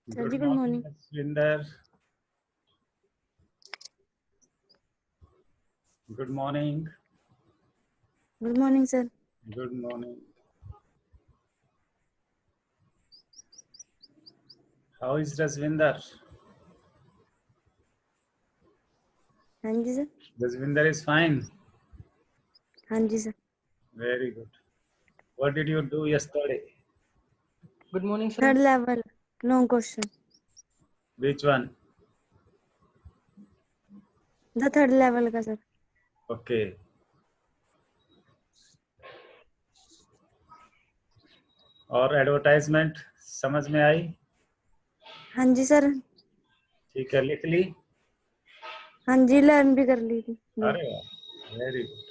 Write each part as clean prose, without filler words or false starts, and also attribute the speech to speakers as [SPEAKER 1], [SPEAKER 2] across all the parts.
[SPEAKER 1] Sir
[SPEAKER 2] Good
[SPEAKER 1] जी good
[SPEAKER 2] morning,
[SPEAKER 1] morning.
[SPEAKER 2] Swinder. Good morning.
[SPEAKER 1] Good morning sir.
[SPEAKER 2] Good morning. How is Jaswinder?
[SPEAKER 1] हाँ जी sir.
[SPEAKER 2] Jaswinder is fine.
[SPEAKER 1] हाँ जी sir.
[SPEAKER 2] Very good. What did you do yesterday?
[SPEAKER 3] Good morning, sir.
[SPEAKER 1] Third level no question.
[SPEAKER 2] Which one?
[SPEAKER 1] The third level का sir.
[SPEAKER 2] Okay. और advertisement समझ में आई?
[SPEAKER 1] हाँ जी सर।
[SPEAKER 2] ठीक है, लिख ली?
[SPEAKER 1] हाँ जी लर्न भी कर ली थी।
[SPEAKER 2] अरे वाह, वेरी गुड।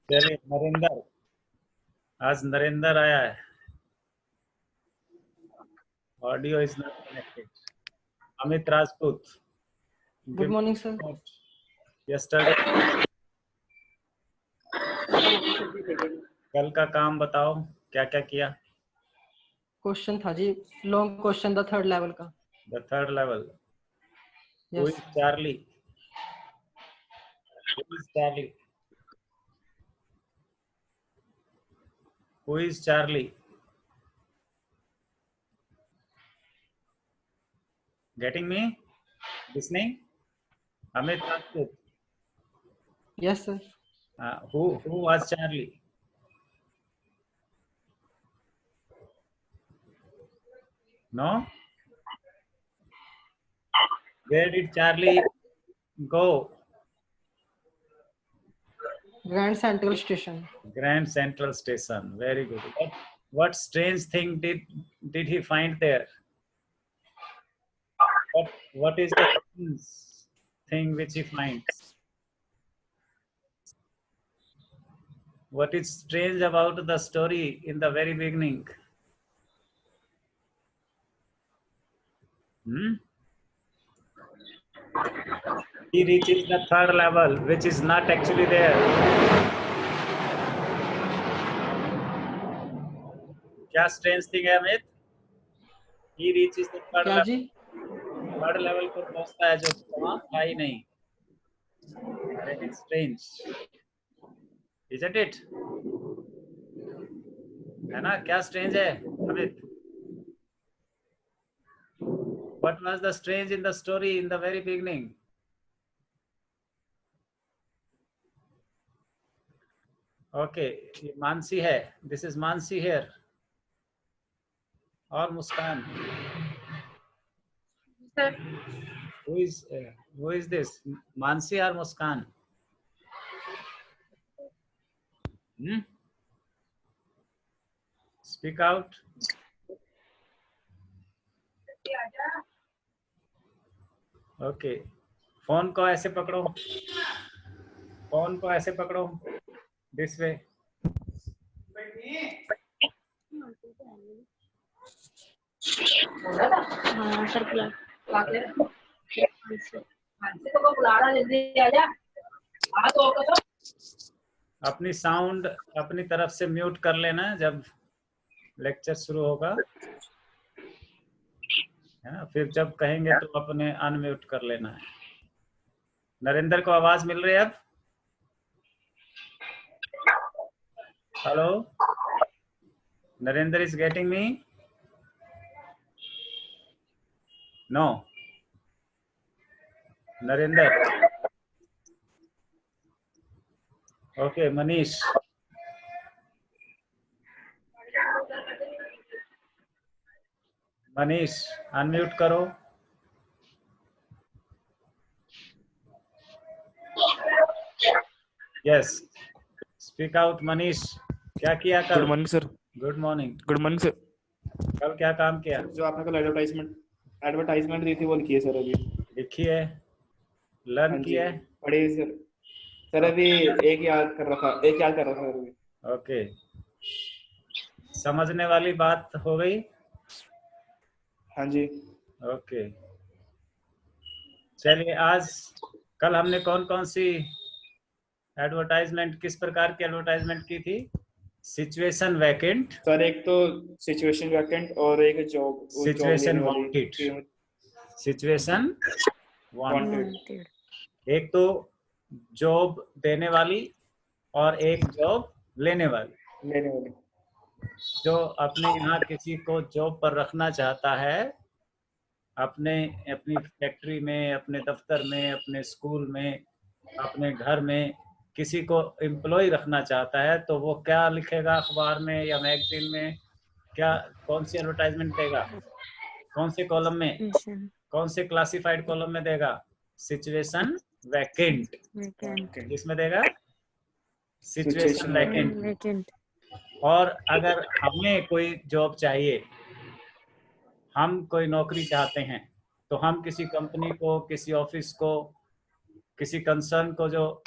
[SPEAKER 2] चलिए नरेंद्र, आज नरेंद्र आया है। Audio is not connected. Amit Rajput,
[SPEAKER 3] Good morning, sir.
[SPEAKER 2] Yesterday कल का काम बताओ, क्या क्या किया?
[SPEAKER 3] क्वेश्चन था जी, long question the third level का।
[SPEAKER 2] The third level. Who
[SPEAKER 3] yes
[SPEAKER 2] is Charlie? Who is Charlie? Who is Charlie? Getting me? Listening? Amit Rajput.
[SPEAKER 3] Yes sir.
[SPEAKER 2] Who was Charlie? No? Where did Charlie go?
[SPEAKER 3] Grand central station.
[SPEAKER 2] Grand Central Station. Very good. What strange thing did he find there? What is the strange thing which he finds? What is strange about the story in the very beginning? He reaches the third level, which is not actually there. क्या strange thing है Amit? He reaches the third
[SPEAKER 3] क्या
[SPEAKER 2] level.
[SPEAKER 3] जी?
[SPEAKER 2] Third level पर पहुंचता है जो वहां था ही नहीं। That is strange, isn't it? है ना? क्या strange है Amit? What was the strange in the story in the very beginning? Okay, ये मानसी है। This is Mansi here. और मुस्कान।
[SPEAKER 4] Sir,
[SPEAKER 2] Who is this? Mansi और मुस्कान? Speak out. Okay. फोन को ऐसे पकड़ो। फोन को ऐसे पकड़ो। This way.
[SPEAKER 4] हाँ सर बुला को बुला रहा जल्दी आजा। आ तो
[SPEAKER 2] अपनी साउंड अपनी तरफ से म्यूट कर लेना जब लेक्चर शुरू होगा, है ना? फिर जब कहेंगे तो अपने अनम्यूट कर लेना है। नरेंद्र को आवाज मिल रही है अब? Hello, Narendra is getting me? No. Narendra. Okay, Manish. Manish unmute करो। Yes, speak out Manish. क्या किया कल?
[SPEAKER 5] Good morning sir.
[SPEAKER 2] Good morning.
[SPEAKER 5] Good morning sir.
[SPEAKER 2] कल क्या काम किया?
[SPEAKER 5] जो आपने कल एडवर्टाइजमेंट दी थी वो लिखी है सर। अभी
[SPEAKER 2] लिखी है, लर्न की है,
[SPEAKER 5] पढ़ी सर। सर अभी एक याद कर रहा था अभी।
[SPEAKER 2] ओके, समझने वाली बात हो गई?
[SPEAKER 5] हाँ जी।
[SPEAKER 2] एडवर्टाइजमेंट किस प्रकार की एडवर्टाइजमेंट की थी? सिचुएशन वैकेंट,
[SPEAKER 5] सर एक तो सिचुएशन वैकेंट और एक जॉब
[SPEAKER 2] सिचुएशन
[SPEAKER 5] लेने वाली
[SPEAKER 2] वांटेड,
[SPEAKER 5] कि-
[SPEAKER 2] सिचुएशन वांटेड।
[SPEAKER 5] Wanted.
[SPEAKER 1] Wanted.
[SPEAKER 2] एक तो जॉब देने वाली और एक जॉब लेने वाली।
[SPEAKER 5] लेने वाली।
[SPEAKER 2] जो अपने यहाँ किसी को जॉब पर रखना चाहता है, अपनी फैक्ट्री में, अपने दफ्तर में, अपने स्कूल में, अपने घर में किसी को एम्प्लॉय रखना चाहता है, तो वो क्या लिखेगा अखबार में या मैगजीन में? क्या कौन सी एडवर्टाइजमेंट देगा? कौन से कॉलम में,
[SPEAKER 1] Situation.
[SPEAKER 2] कौन से क्लासिफाइड कॉलम में देगा? Situation vacant.
[SPEAKER 1] Vacant.
[SPEAKER 2] किसमें देगा? Situation
[SPEAKER 5] Situation
[SPEAKER 2] vacant.
[SPEAKER 1] Vacant.
[SPEAKER 2] और अगर हमें कोई जॉब चाहिए, हम कोई नौकरी चाहते हैं, तो हम किसी कंपनी को, किसी ऑफिस को, किसी कंसर्न को जो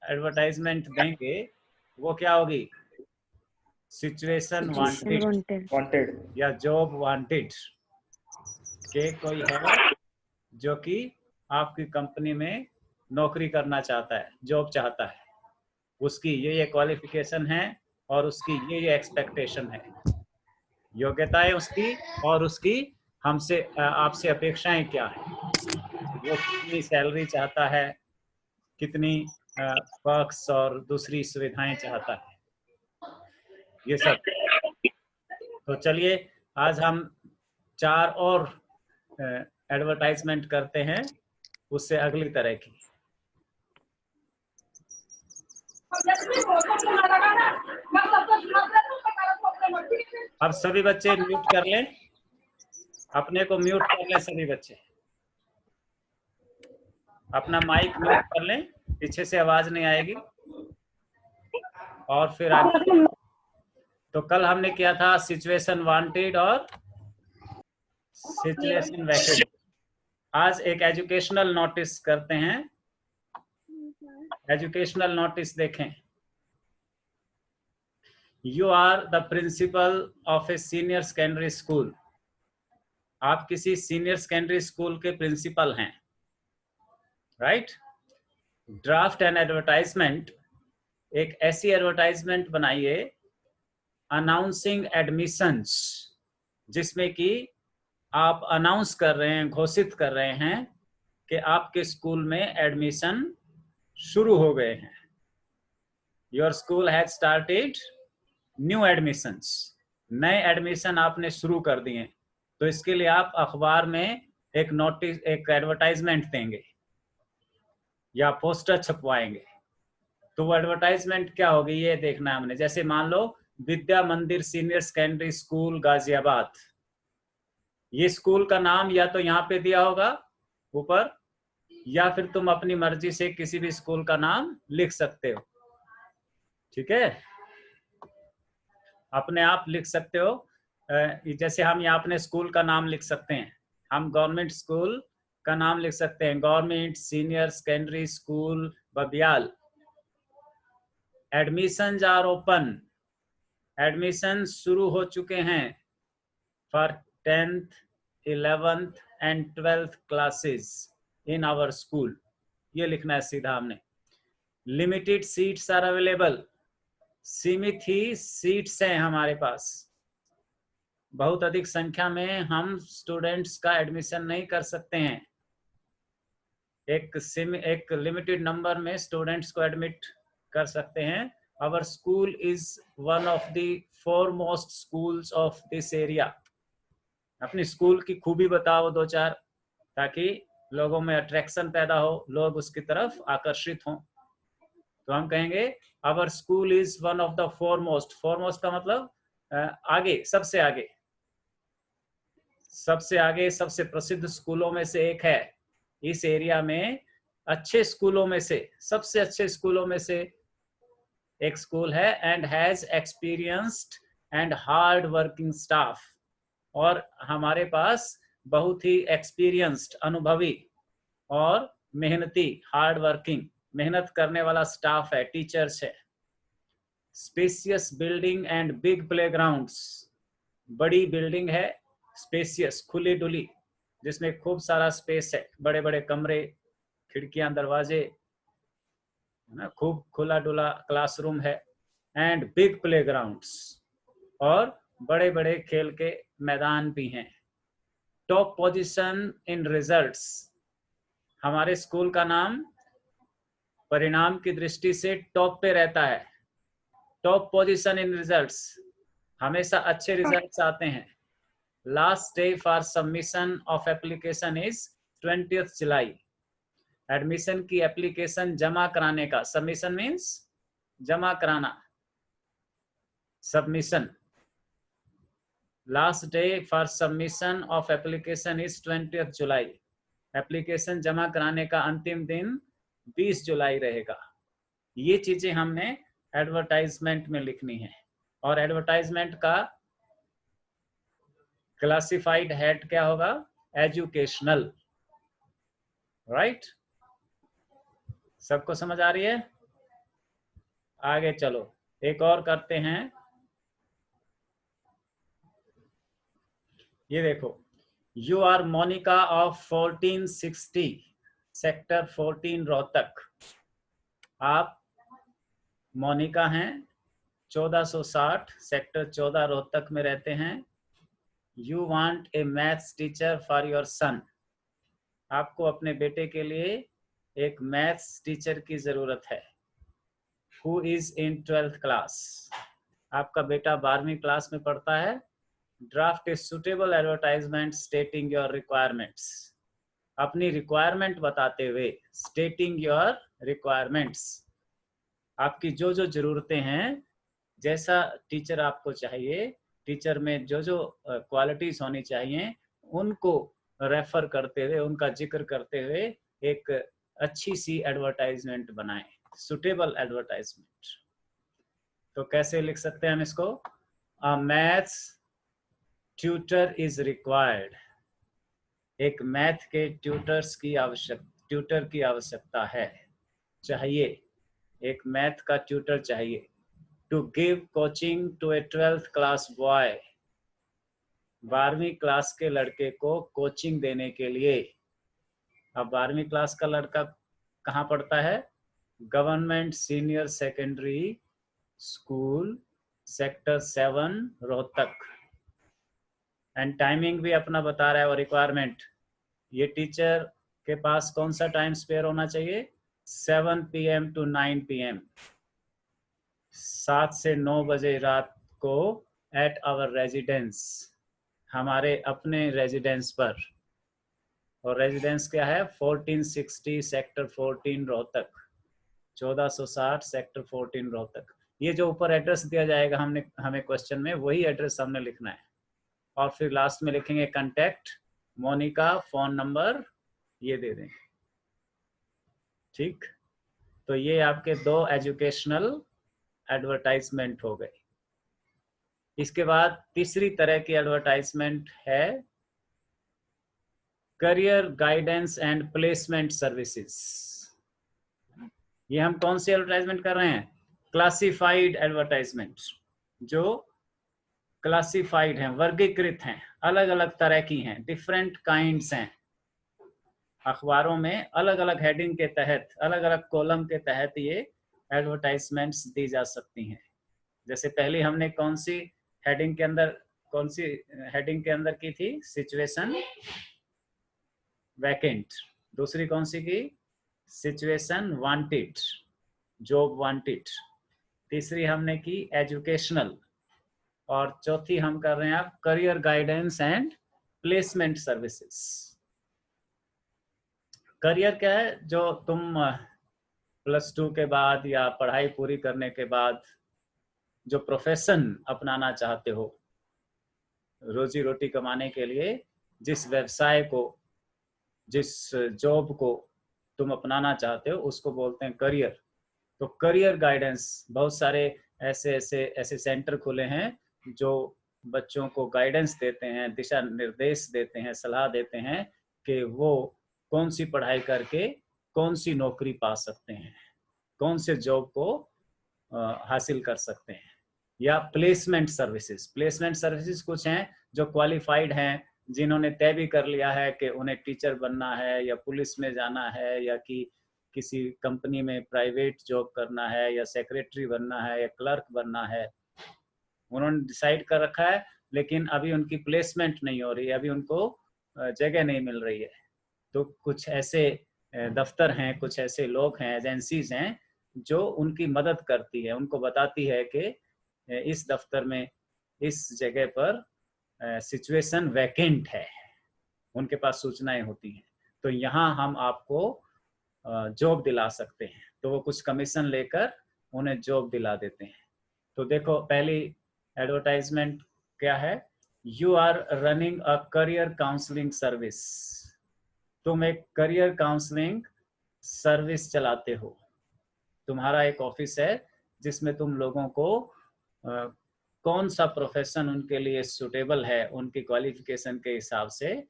[SPEAKER 2] एडवर्टाइजमेंट देंगे, वो क्या होगी? Situation
[SPEAKER 1] Situation
[SPEAKER 2] wanted
[SPEAKER 1] wanted.
[SPEAKER 5] Wanted.
[SPEAKER 2] या जॉब वांटेड। के कोई है जो कि आपकी कंपनी में नौकरी करना चाहता है, जॉब चाहता है, उसकी ये क्वालिफिकेशन है और उसकी ये एक्सपेक्टेशन है, योग्यताएं उसकी, और उसकी हमसे आपसे अपेक्षाएं क्या है, वो कितनी सैलरी चाहता है, कितनी पर्क्स और दूसरी सुविधाएं चाहता है, ये सब। तो चलिए आज हम 4 और एडवर्टाइजमेंट करते हैं, उससे अगली तरह की। अब सभी बच्चे म्यूट कर लें, अपने को म्यूट कर लें सभी बच्चे, अपना माइक म्यूट कर लें, पीछे से आवाज नहीं आएगी। और फिर आगे, तो कल हमने किया था सिचुएशन वांटेड और सिचुएशन वैकेंट। आज एक एजुकेशनल नोटिस करते हैं। एजुकेशनल नोटिस देखें। You are the principal of a senior secondary school. आप किसी सीनियर सेकेंडरी स्कूल के प्रिंसिपल हैं, राइट? ड्राफ्ट एन एडवर्टाइजमेंट, एक ऐसी एडवर्टाइजमेंट बनाइए अनाउंसिंग एडमिशंस, जिसमें कि आप अनाउंस कर रहे हैं, घोषित कर रहे हैं कि आपके स्कूल में एडमिशन शुरू हो गए हैं। Your school has started new admissions, नए एडमिशन आपने शुरू कर दिए। तो इसके लिए आप अखबार में एक नोटिस, एक एडवर्टाइजमेंट देंगे या पोस्टर छपवाएंगे। तो वो एडवर्टाइजमेंट क्या होगी ये देखना है हमने। जैसे मान लो विद्या मंदिर सीनियर सेकेंडरी स्कूल गाजियाबाद, ये स्कूल का नाम या तो यहाँ पे दिया होगा ऊपर, या फिर तुम अपनी मर्जी से किसी भी स्कूल का नाम लिख सकते हो, ठीक है? अपने आप लिख सकते हो। जैसे हम यहाँ अपने स्कूल का नाम लिख सकते हैं, हम गवर्नमेंट स्कूल का नाम लिख सकते हैं, government senior secondary school Babiyal. Admissions are open, admission शुरू हो चुके हैं for 10th, 11th and 12th classes in our school, ये लिखना है सीधा हमने। लिमिटेड सीट्स आर अवेलेबल, सीमित ही सीट्स हैं हमारे पास, बहुत अधिक संख्या में हम स्टूडेंट्स का एडमिशन नहीं कर सकते हैं। एक लिमिटेड नंबर में स्टूडेंट्स को एडमिट कर सकते हैं। Our school is one of the foremost schools of this area. अपनी स्कूल की खूबी बताओ 2-4, ताकि लोगों में अट्रैक्शन पैदा हो, लोग उसकी तरफ आकर्षित हों। तो हम कहेंगे our school is one of the foremost. Foremost का मतलब आगे, सबसे आगे, सबसे आगे, सबसे प्रसिद्ध स्कूलों में से एक है इस एरिया में। अच्छे स्कूलों में से, सबसे अच्छे स्कूलों में से एक स्कूल है। And has experienced and hard working staff, और हमारे पास बहुत ही एक्सपीरियंस्ड, अनुभवी और मेहनती, हार्ड वर्किंग, मेहनत करने वाला स्टाफ है, टीचर्स है। Spacious building and big playgrounds, बड़ी बिल्डिंग है, स्पेसियस, खुली डुली, जिसमें खूब सारा स्पेस है, बड़े बड़े कमरे, खिड़कियां, दरवाजे, ना, खूब खुला डुला क्लासरूम है, एंड बिग प्लेग्राउंड्स, और बड़े बड़े खेल के मैदान भी हैं। टॉप पोजीशन इन रिजल्ट्स, हमारे स्कूल का नाम परिणाम की दृष्टि से टॉप पे रहता है। टॉप पोजीशन इन रिजल्ट्स, हमेशा अच्छे रिजल्ट्स आते हैं। Last day for submission of application is 20th July. Admission की एप्लीकेशन जमा कराने का, सबमिशन मीन्स जमा कराना, submission, last day for submission of application is 20th July. Application जमा कराने का अंतिम दिन 20 जुलाई रहेगा। ये चीजें हमने एडवर्टाइजमेंट में लिखनी है। और एडवर्टाइजमेंट का क्लासिफाइड हेड क्या होगा? Educational, right? सबको समझ आ रही है? आगे चलो, एक और करते हैं। ये देखो, you are Monica of 1460 sector 14 Rohtak. आप मोनिका हैं, 1460 सेक्टर 14 रोहतक में रहते हैं। You want a maths teacher for your son. आपको अपने बेटे के लिए एक मैथ्स टीचर की जरूरत है। Who is in 12th class, आपका बेटा 12वीं क्लास में पढ़ता है। Draft a suitable advertisement स्टेटिंग your requirements, अपनी रिक्वायरमेंट बताते हुए, स्टेटिंग योर रिक्वायरमेंट्स, आपकी जो जो जरूरतें हैं, जैसा टीचर आपको चाहिए, टीचर में जो जो क्वालिटीज होनी चाहिए, उनको रेफर करते हुए, उनका जिक्र करते हुए एक अच्छी सी एडवर्टाइजमेंट बनाएं, सुटेबल एडवर्टाइजमेंट। तो कैसे लिख सकते हैं हम इसको? A maths tutor is required, एक मैथ के ट्यूटर की आवश्यकता है, चाहिए, एक मैथ का ट्यूटर चाहिए। To give coaching to a 12th class boy, 12वीं क्लास के लड़के को कोचिंग देने के लिए। अब 12वीं क्लास का लड़का कहाँ पढ़ता है? Government senior secondary school sector 7 Rohtak. And timing भी अपना बता रहा है और रिक्वायरमेंट, ये टीचर के पास कौन सा टाइम स्पेयर होना चाहिए? 7 PM to 9 PM, 7 से 9 बजे रात को एट आवर रेजिडेंस, हमारे अपने रेजिडेंस पर। और रेजिडेंस क्या है? 1460 सेक्टर 14 रोहतक, 1460 सेक्टर 14 रोहतक। ये जो ऊपर एड्रेस दिया जाएगा हमें क्वेश्चन में, वही एड्रेस हमने लिखना है। और फिर लास्ट में लिखेंगे कांटेक्ट मोनिका, फोन नंबर ये दे देंगे, ठीक? तो ये आपके 2 एजुकेशनल एडवर्टाइजमेंट हो गए। इसके बाद तीसरी तरह की एडवर्टाइजमेंट है career guidance and placement services. ये हम कौन सी एडवर्टाइजमेंट कर रहे हैं? क्लासिफाइड एडवर्टाइजमेंट, जो क्लासिफाइड हैं, वर्गीकृत हैं, अलग अलग तरह की हैं, डिफरेंट काइंड्स हैं। अखबारों में अलग अलग हेडिंग के तहत, अलग अलग कॉलम के तहत ये एडवर्टाइजमेंट्स दी जा सकती हैं। जैसे पहले हमने कौन सी हेडिंग के अंदर की थी? Situation vacant. दूसरी कौन सी की? Situation wanted, job wanted. तीसरी हमने की एजुकेशनल, और चौथी हम कर रहे हैं आप career guidance and placement services. Career क्या है? जो तुम +2 के बाद या पढ़ाई पूरी करने के बाद जो प्रोफेशन अपनाना चाहते हो, रोजी रोटी कमाने के लिए, जिस व्यवसाय को, जिस जॉब को तुम अपनाना चाहते हो, उसको बोलते हैं करियर। तो करियर गाइडेंस, बहुत सारे ऐसे सेंटर खुले हैं जो बच्चों को गाइडेंस देते हैं, दिशा निर्देश देते हैं, सलाह देते हैं कि वो कौन सी पढ़ाई करके कौन सी नौकरी पा सकते हैं, कौन से जॉब को हासिल कर सकते हैं। या प्लेसमेंट सर्विसेज, प्लेसमेंट सर्विसेज कुछ हैं जो क्वालिफाइड हैं, जिन्होंने तय भी कर लिया है कि उन्हें टीचर बनना है या पुलिस में जाना है या कि किसी कंपनी में प्राइवेट जॉब करना है या सेक्रेटरी बनना है या क्लर्क बनना है, उन्होंने डिसाइड कर रखा है, लेकिन अभी उनकी प्लेसमेंट नहीं हो रही है, अभी उनको जगह नहीं मिल रही है। तो कुछ ऐसे दफ्तर हैं, कुछ ऐसे लोग हैं, एजेंसीज हैं जो उनकी मदद करती है, उनको बताती है कि इस दफ्तर में इस जगह पर सिचुएशन वैकेंट है, उनके पास सूचनाएं होती हैं, तो यहाँ हम आपको जॉब दिला सकते हैं। तो वो कुछ कमीशन लेकर उन्हें जॉब दिला देते हैं। तो देखो पहली एडवर्टाइजमेंट क्या है, you are running a career counselling service. तुम एक करियर काउंसलिंग सर्विस चलाते हो, तुम्हारा एक ऑफिस है जिसमें तुम लोगों को कौन सा प्रोफेशन उनके लिए सुटेबल है, उनकी क्वालिफिकेशन के हिसाब से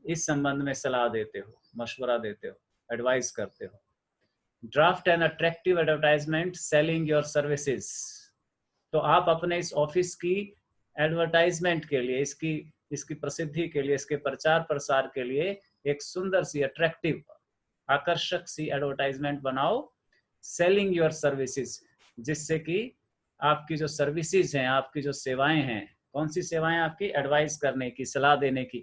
[SPEAKER 2] इस संबंध में सलाह देते हो, मशवरा देते हो, एडवाइस करते हो। Draft an attractive advertisement selling your services. तो आप अपने इस ऑफिस की एडवर्टाइजमेंट के लिए, इसकी प्रसिद्धि के लिए, इसके प्रचार प्रसार के लिए एक सुंदर सी, अट्रैक्टिव, आकर्षक सी एडवर्टाइजमेंट बनाओ, सेलिंग योर सर्विसेज, जिससे कि आपकी जो सर्विसेज हैं, आपकी जो सेवाएं हैं, कौन सी सेवाएं, आपकी एडवाइस करने की, सलाह देने की,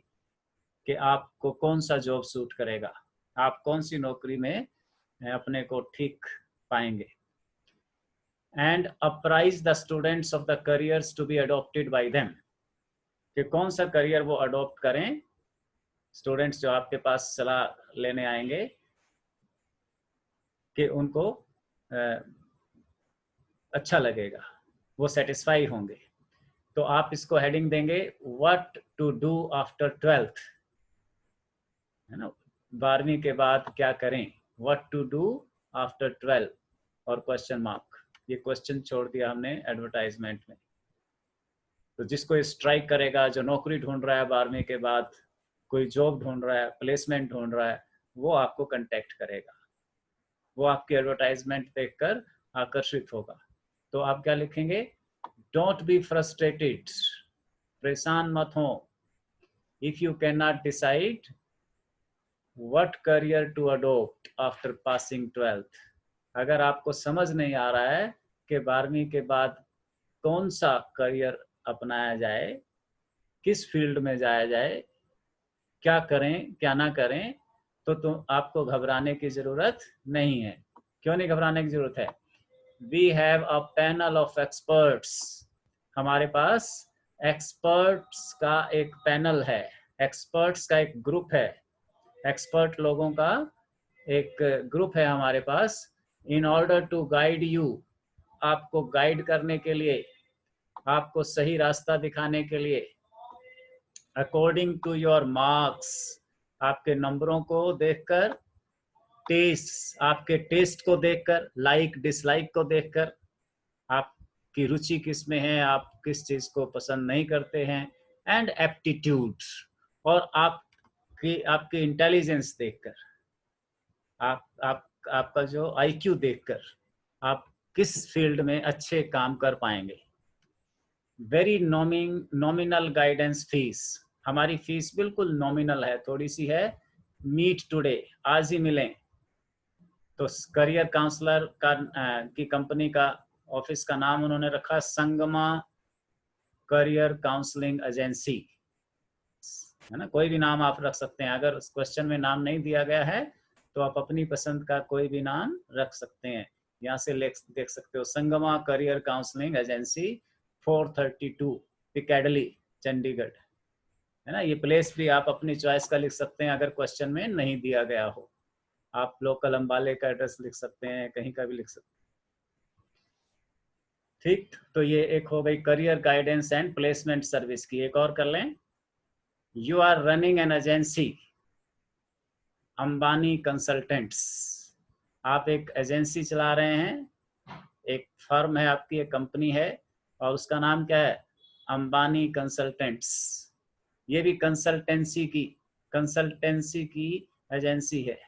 [SPEAKER 2] कि आपको कौन सा जॉब सूट करेगा, आप कौन सी नौकरी में अपने को ठीक पाएंगे। And apprise the students of the careers to be adopted by them, कि कौन सा करियर वो अडॉप्ट करें, स्टूडेंट्स जो आपके पास सलाह लेने आएंगे, कि उनको अच्छा लगेगा, वो सेटिस्फाई होंगे। तो आप इसको हेडिंग देंगे what to do after 12th, है ना, 12वीं के बाद क्या करें, व्हाट टू डू आफ्टर 12 और क्वेश्चन मार्क। ये क्वेश्चन छोड़ दिया हमने एडवर्टाइजमेंट में। तो जिसको स्ट्राइक करेगा, जो नौकरी ढूंढ रहा है 12वीं के बाद, कोई जॉब ढूंढ रहा है, प्लेसमेंट ढूंढ रहा है, वो आपको कांटेक्ट करेगा, वो आपकी एडवर्टाइजमेंट देखकर आकर्षित होगा। तो आप क्या लिखेंगे, डोंट बी फ्रस्ट्रेटेड, परेशान मत हो, if you can not decide what career to adopt after passing 12th। अगर आपको समझ नहीं आ रहा है कि 12वीं के बाद कौन सा करियर अपनाया जाए, किस फील्ड में जाया जाए, क्या करें क्या ना करें, तो आपको घबराने की जरूरत नहीं है। क्यों नहीं घबराने की जरूरत है? We have a panel of experts, हमारे पास एक्सपर्ट्स का एक पैनल है, एक्सपर्ट्स का एक ग्रुप है, एक्सपर्ट लोगों का एक ग्रुप है हमारे पास। In order to guide you, आपको गाइड करने के लिए, आपको सही रास्ता दिखाने के लिए, अकॉर्डिंग टू योर मार्क्स, आपके नंबरों को देखकर, टेस्ट, आपके टेस्ट को देखकर, लाइक डिसलाइक को देखकर, आपकी रुचि किस में है, आप किस चीज को पसंद नहीं करते हैं, एंड एप्टीट्यूड, और आपकी इंटेलिजेंस देखकर, आपका जो आईक्यू देखकर, आप किस फील्ड में अच्छे काम कर पाएंगे। वेरी नॉमिनल गाइडेंस फीस, हमारी फीस बिल्कुल नॉमिनल है, थोड़ी सी है। मीट टुडे, आज ही मिलें। तो करियर काउंसलर की कंपनी का, ऑफिस का नाम उन्होंने रखा संगमा करियर काउंसलिंग एजेंसी, है ना। कोई भी नाम आप रख सकते हैं, अगर क्वेश्चन में नाम नहीं दिया गया है तो आप अपनी पसंद का कोई भी नाम रख सकते हैं। यहाँ से देख सकते हो, Sangma career counselling agency, 432 Piccadilly, Chandigarh, है ना। ये प्लेस भी आप अपनी चॉइस का लिख सकते हैं, अगर क्वेश्चन में नहीं दिया गया हो। आप लोकल अम्बाले का एड्रेस लिख सकते हैं, कहीं का भी लिख सकते हैं, ठीक। तो ये एक हो गई career guidance and placement service की। एक और कर लें, you are running an agency Ambani consultants, आप एक एजेंसी चला रहे हैं, एक फर्म है आपकी, एक कंपनी है, और उसका नाम क्या है, अंबानी कंसल्टेंट्स। ये भी कंसल्टेंसी की एजेंसी है,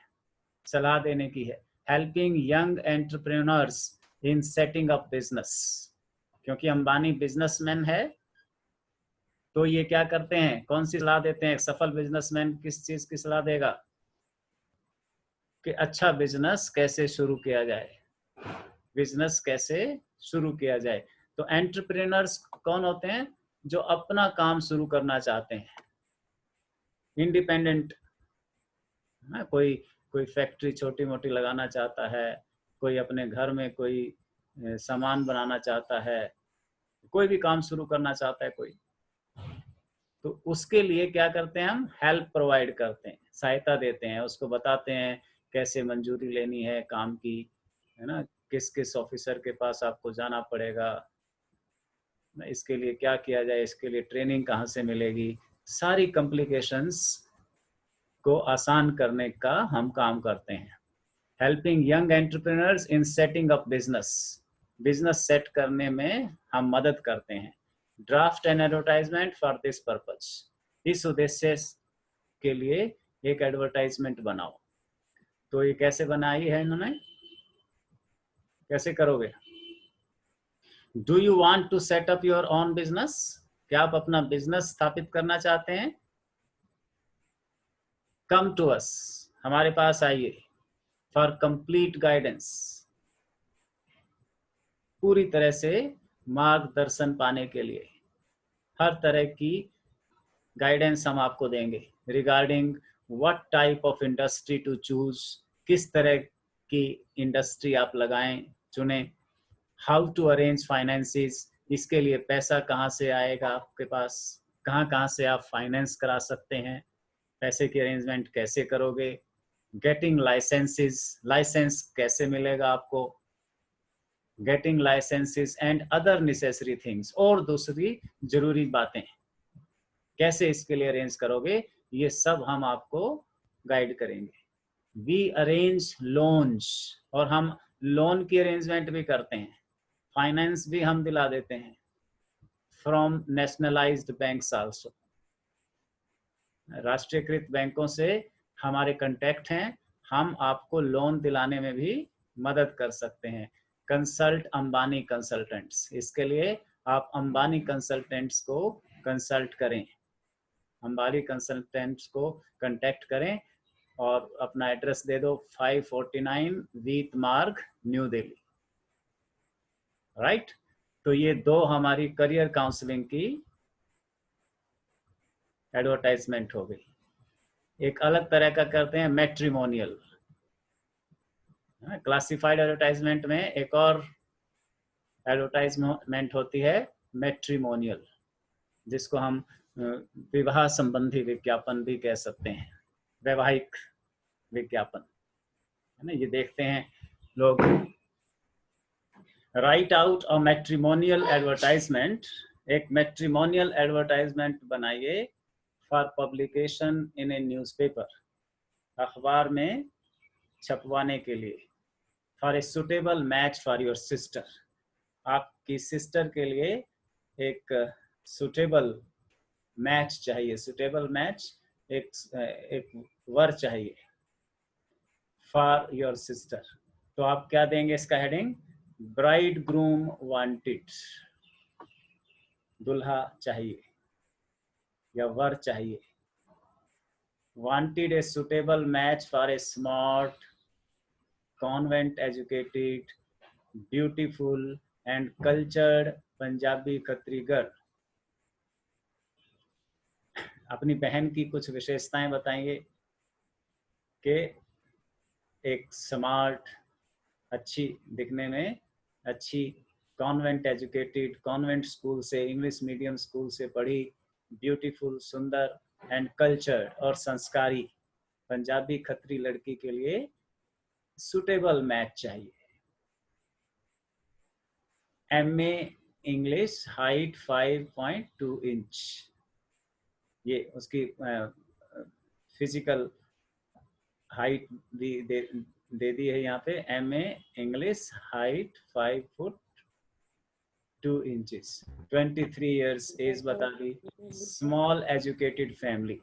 [SPEAKER 2] सलाह देने की है। Helping young entrepreneurs in setting up business, क्योंकि अंबानी बिजनेसमैन है, तो ये क्या करते हैं, कौन सी सलाह देते हैं? एक सफल बिजनेसमैन किस चीज की सलाह देगा? कि अच्छा बिजनेस कैसे शुरू किया जाए, बिजनेस कैसे शुरू किया जाए। तो एंटरप्रेन्योर्स कौन होते हैं? जो अपना काम शुरू करना चाहते हैं, इंडिपेंडेंट। कोई कोई फैक्ट्री छोटी मोटी लगाना चाहता है, कोई अपने घर में कोई सामान बनाना चाहता है, कोई भी काम शुरू करना चाहता है कोई, तो उसके लिए क्या करते हैं हम? हेल्प प्रोवाइड करते हैं, सहायता देते हैं, उसको बताते हैं कैसे मंजूरी लेनी है काम की, है ना, किस किस ऑफिसर के पास आपको जाना पड़ेगा, इसके लिए क्या किया जाए, इसके लिए ट्रेनिंग कहाँ से मिलेगी, सारी कॉम्प्लिकेशंस को आसान करने का हम काम करते हैं। Helping young entrepreneurs in setting up business, business set करने में हम मदद करते हैं। Draft an advertisement for this purpose, इस उद्देश्य के लिए एक एडवर्टाइजमेंट बनाओ। तो ये कैसे बनाई है इन्होंने, कैसे करोगे? Do you want to set up your own business, क्या आप अपना बिजनेस स्थापित करना चाहते हैं? कम टू अस, हमारे पास आइए, फॉर कंप्लीट गाइडेंस, पूरी तरह से मार्गदर्शन पाने के लिए, हर तरह की गाइडेंस हम आपको देंगे। Regarding what type of industry to choose, किस तरह की इंडस्ट्री आप लगाएं, चुनें। हाउ टू अरेंज फाइनेंसिस, इसके लिए पैसा कहाँ से आएगा आपके पास, कहाँ कहाँ से आप फाइनेंस करा सकते हैं, पैसे की अरेंजमेंट कैसे करोगे। गेटिंग लाइसेंसेस, लाइसेंस कैसे मिलेगा आपको, getting licences and other necessary things, और दूसरी जरूरी बातें कैसे इसके लिए अरेंज करोगे, ये सब हम आपको गाइड करेंगे। वी अरेंज लोन्स, और हम लोन की अरेंजमेंट भी करते हैं, फाइनेंस भी हम दिला देते हैं, फ्रॉम नेशनलाइज्ड बैंक्स आल्सो, राष्ट्रीयकृत बैंकों से हमारे कांटेक्ट हैं, हम आपको लोन दिलाने में भी मदद कर सकते हैं। कंसल्ट अंबानी कंसल्टेंट्स, इसके लिए आप अंबानी कंसल्टेंट्स को कंसल्ट करें, अंबानी कंसल्टेंट्स को कांटेक्ट करें, और अपना एड्रेस दे दो, 549 वीत मार्ग, न्यू दिल्ली, राइट। तो ये दो हमारी करियर काउंसलिंग की एडवर्टाइजमेंट हो गई। एक अलग तरह का करते हैं मैट्रिमोनियल, क्लासिफाइड एडवर्टाइजमेंट में एक और एडवर्टाइजमेंट होती है मैट्रिमोनियल, जिसको हम विवाह संबंधी विज्ञापन भी कह सकते हैं, वैवाहिक विज्ञापन, है ना। ये देखते हैं लोग, right out a matrimonial advertisement, एक मैट्रिमोनियल एडवर्टाइजमेंट बनाइए for publication in A newspaper, अखबार में छपवाने के लिए। For a suitable match for your sister, आपकी सिस्टर के लिए एक सुटेबल मैच चाहिए, सुटेबल मैच, एक वर चाहिए फॉर योर सिस्टर। तो आप क्या देंगे इसका हेडिंग? ब्राइड ग्रूम वांटेड, दुल्हा चाहिए या वर चाहिए। Wanted a suitable match for a smart, convent educated, beautiful and cultured Punjabi Khatri girl. अपनी बहन की कुछ विशेषताएं बताएंगे कि एक स्मार्ट, अच्छी दिखने में, अच्छी, कॉन्वेंट एजुकेटेड, कॉन्वेंट स्कूल से, इंग्लिश मीडियम स्कूल से पढ़ी, ब्यूटीफुल, सुंदर, एंड कल्चर्ड, और संस्कारी पंजाबी खत्री लड़की के लिए सुटेबल मैच चाहिए। MA इंग्लिश, हाइट 5.2 इंच, ये उसकी फिजिकल हाइट भी दे दी है यहाँ पे। MA English, height 5 feet 2 inches, 23 years age बता दी। स्मॉल एजुकेटेड फैमिली,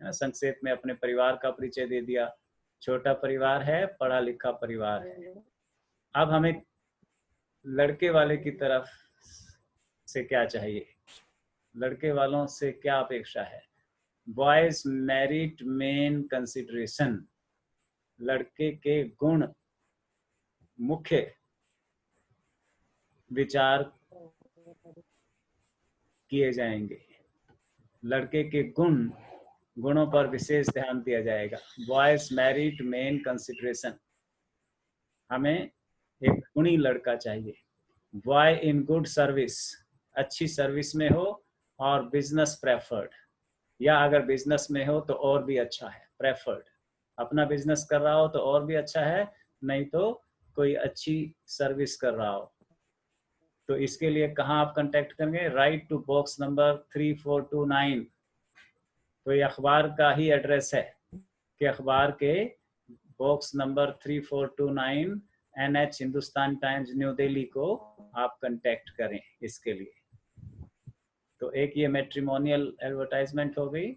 [SPEAKER 2] संक्षेप में अपने परिवार का परिचय दे दिया, छोटा परिवार है, पढ़ा लिखा परिवार है। अब हमें लड़के वाले की तरफ से क्या चाहिए, लड़के वालों से क्या अपेक्षा है? बॉयज मेरिट मेन कंसिडरेशन, लड़के के गुण मुख्य विचार किए जाएंगे। लड़के के गुणों पर विशेष ध्यान दिया जाएगा। बॉयज मेरिट मेन कंसिडरेशन, हमें एक गुणी लड़का चाहिए। बॉय इन गुड सर्विस, अच्छी सर्विस में हो और बिजनेस प्रेफर्ड, या अगर बिजनेस में हो तो और भी अच्छा है। प्रेफर्ड, अपना बिजनेस कर रहा हो तो और भी अच्छा है, नहीं तो कोई अच्छी सर्विस कर रहा हो। तो इसके लिए कहाँ आप कांटेक्ट करेंगे? Write to box number 3429। तो ये अखबार का ही एड्रेस है कि अखबार के box number 3429 NH Hindustan Times New Delhi को आप कांटेक्ट करें इसके लिए। तो एक ये मैट्रिमोनियल एडवर्टाइजमेंट हो गई,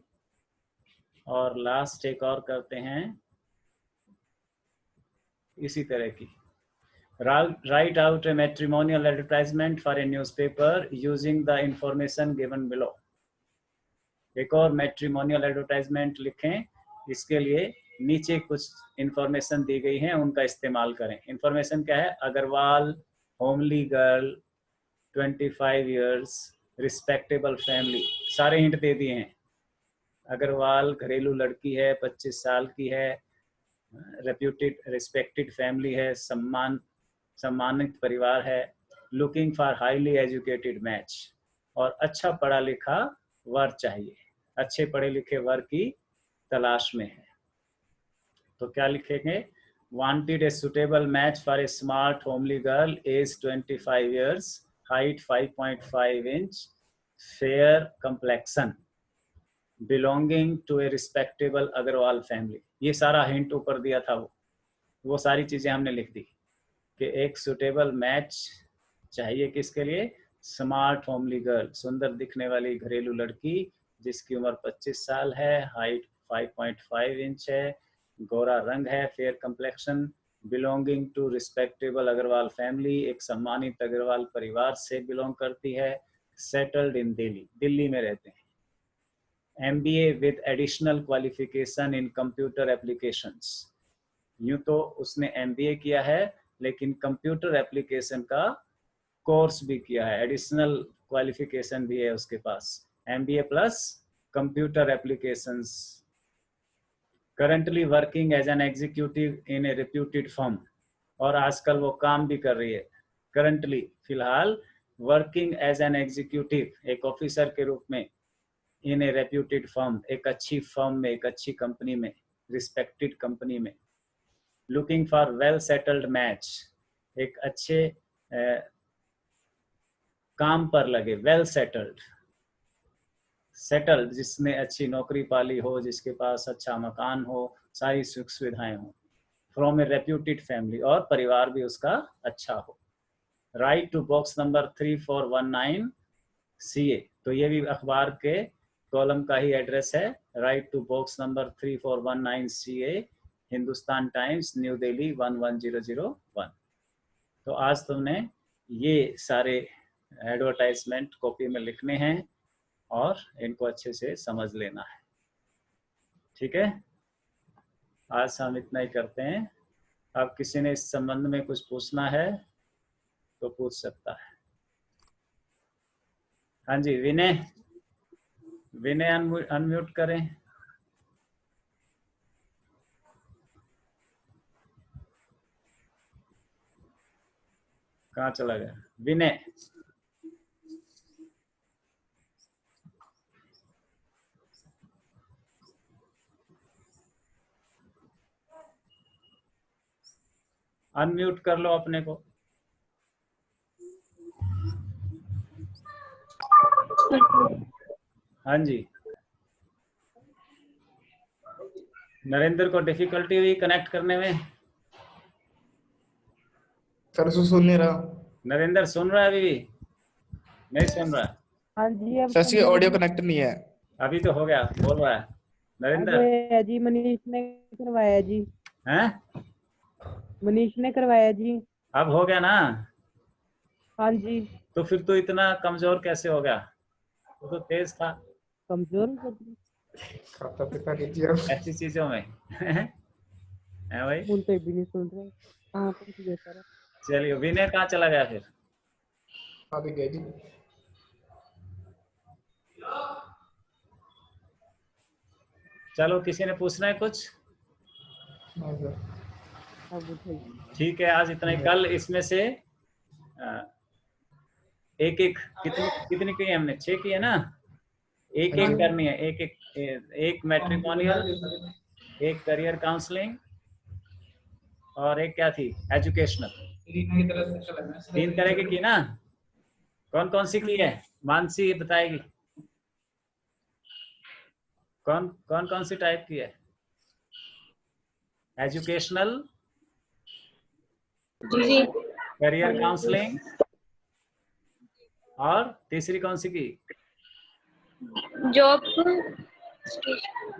[SPEAKER 2] और लास्ट एक और करते हैं इसी तरह की। Write out a matrimonial advertisement for a newspaper using the information given below। एक और मैट्रिमोनियल एडवर्टाइजमेंट लिखें, इसके लिए नीचे कुछ इंफॉर्मेशन दी गई है, उनका इस्तेमाल करें। इंफॉर्मेशन क्या है? Agarwal, homely girl, 25 years, respectable family, सारे हिंट दे दिए हैं। अग्रवाल घरेलू लड़की है, 25 साल की है, रेप्यूटेड रिस्पेक्टेड फैमिली है, सम्मानित परिवार है। Looking for highly educated match, और अच्छा पढ़ा लिखा वर चाहिए, अच्छे पढ़े लिखे वर की तलाश में है। तो क्या लिखेंगे? Wanted a suitable match for a smart homely girl age 25 years, height 5.5 inch, fair complexion, belonging to a respectable Agarwal family. ये सारा हिंट ऊपर दिया था, वो सारी चीजें हमने लिख दी कि एक सुटेबल मैच चाहिए किसके लिए? स्मार्ट होमली गर्ल, सुंदर दिखने वाली घरेलू लड़की जिसकी उम्र 25 साल है, हाइट 5.5 इंच है, गोरा रंग है, fair complexion, belonging to respectable Agarwal family, एक सम्मानित अग्रवाल परिवार से बिलोंग करती है, सेटल्ड इन दिल्ली, दिल्ली में रहते हैं, MBA with additional qualification in computer applications. यूं तो उसने MBA किया है, लेकिन कंप्यूटर एप्लीकेशन का कोर्स भी किया है, एडिशनल क्वालिफिकेशन भी है उसके पास, MBA plus computer applications. Currently working as an executive in a reputed firm, और आजकल वो काम भी कर रही है। करंटली, फिलहाल, वर्किंग एज एन एग्जीक्यूटिव, एक ऑफिसर के रूप में, इन ए रेप्यूटेड फर्म, एक अच्छी फर्म में, एक अच्छी कंपनी में, रिस्पेक्टेड कंपनी में। Looking for well settled match, एक अच्छे काम पर लगे, वेल सेटल्ड, सेटल्ड जिसने अच्छी नौकरी पाली हो, जिसके पास अच्छा मकान हो, सारी सुख सुविधाएं हो, फ्रॉम ए रेप्यूटेड फैमिली, और परिवार भी उसका अच्छा हो। Write to box number 3419 CA, तो ये भी अखबार के कॉलम का ही एड्रेस है। Write to box number 3419 CA, Hindustan Times New Delhi 11001। तो आज तुमने ये सारे एडवर्टाइजमेंट कॉपी में लिखने हैं और इनको अच्छे से समझ लेना है, ठीक है? आज हम इतना ही करते हैं। अब किसी ने इस संबंध में कुछ पूछना है तो पूछ सकता है। हाँ जी, विनय, विनय अनम्यूट करें। कहाँ चला गया विनय? अनम्यूट कर लो अपने को। हाँ जी, नरेंद्र को डिफिकल्टी हुई कनेक्ट करने में?
[SPEAKER 5] सर सुन नहीं रहा।
[SPEAKER 2] नरेंद्र सुन रहा है अभी भी? नहीं सुन रहा?
[SPEAKER 6] हाँ जी, अब
[SPEAKER 5] सर जी ऑडियो कनेक्ट नहीं है।
[SPEAKER 2] अभी तो हो गया, बोल रहा है नरेंद्र।
[SPEAKER 6] अरे जी, मनीष ने करवाया जी,
[SPEAKER 2] हैं?
[SPEAKER 6] मनीष ने करवाया जी।
[SPEAKER 2] अब हो गया ना?
[SPEAKER 6] हाँ जी।
[SPEAKER 2] तो फिर तो इतना कमजोर कैसे हो गया? वो तो तेज था
[SPEAKER 6] कमजोर
[SPEAKER 5] खाता पिता लीजिए।
[SPEAKER 2] ऐसी चीजों में। है भाई?
[SPEAKER 6] सुनते भी नहीं सुन रहे। हाँ पूछिए सर।
[SPEAKER 2] चलिए, विनय कहाँ चला गया फिर?
[SPEAKER 5] अभी गए जी।
[SPEAKER 2] चलो, किसी ने पूछना है कुछ?
[SPEAKER 5] हाँ सर।
[SPEAKER 6] अब बताइए।
[SPEAKER 2] ठीक है, आज इतना ही। कल इसमें से एक एक कितनी की है हमने? 6 की है ना? एक एक करनी है, एक मैट्रिमोनियल, एक करियर काउंसलिंग, और एक क्या थी? एजुकेशनल।
[SPEAKER 5] रीना की तरफ से चला गया।
[SPEAKER 2] 3 तरह की ना? कौन कौन सी की है? मानसी बताएगी। कौन कौन सी टाइप की है? एजुकेशनल,
[SPEAKER 4] जी
[SPEAKER 2] करियर काउंसलिंग, और तीसरी कौन सी की?
[SPEAKER 4] जॉब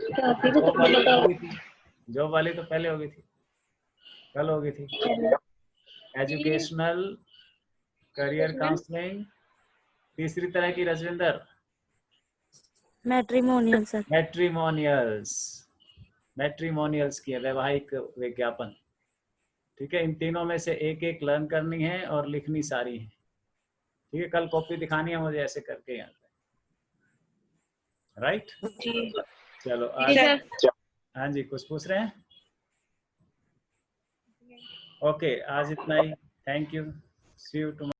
[SPEAKER 4] क्या थी तो
[SPEAKER 2] जॉब वाली तो
[SPEAKER 4] बताओ।
[SPEAKER 2] होगी थी, जॉब वाली तो पहले होगी थी, कल होगी थी। एजुकेशनल, करियर काउंसलिंग, तीसरी तरह की रजविंदर?
[SPEAKER 1] Matrimonial sir.
[SPEAKER 2] मैट्रिमोनियल्स की है, वैवाहिक विज्ञापन। ठीक है, इन तीनों में से एक एक लर्न करनी है और लिखनी सारी है। ठीक है, कल कॉपी दिखानी है मुझे ऐसे करके यहाँ पे। राइट?
[SPEAKER 4] जी
[SPEAKER 2] चलो
[SPEAKER 4] जी
[SPEAKER 2] आज।
[SPEAKER 4] सर।
[SPEAKER 2] हाँ जी, कुछ पूछ रहे हैं? ओके, आज इतना ही। Thank you, see you tomorrow.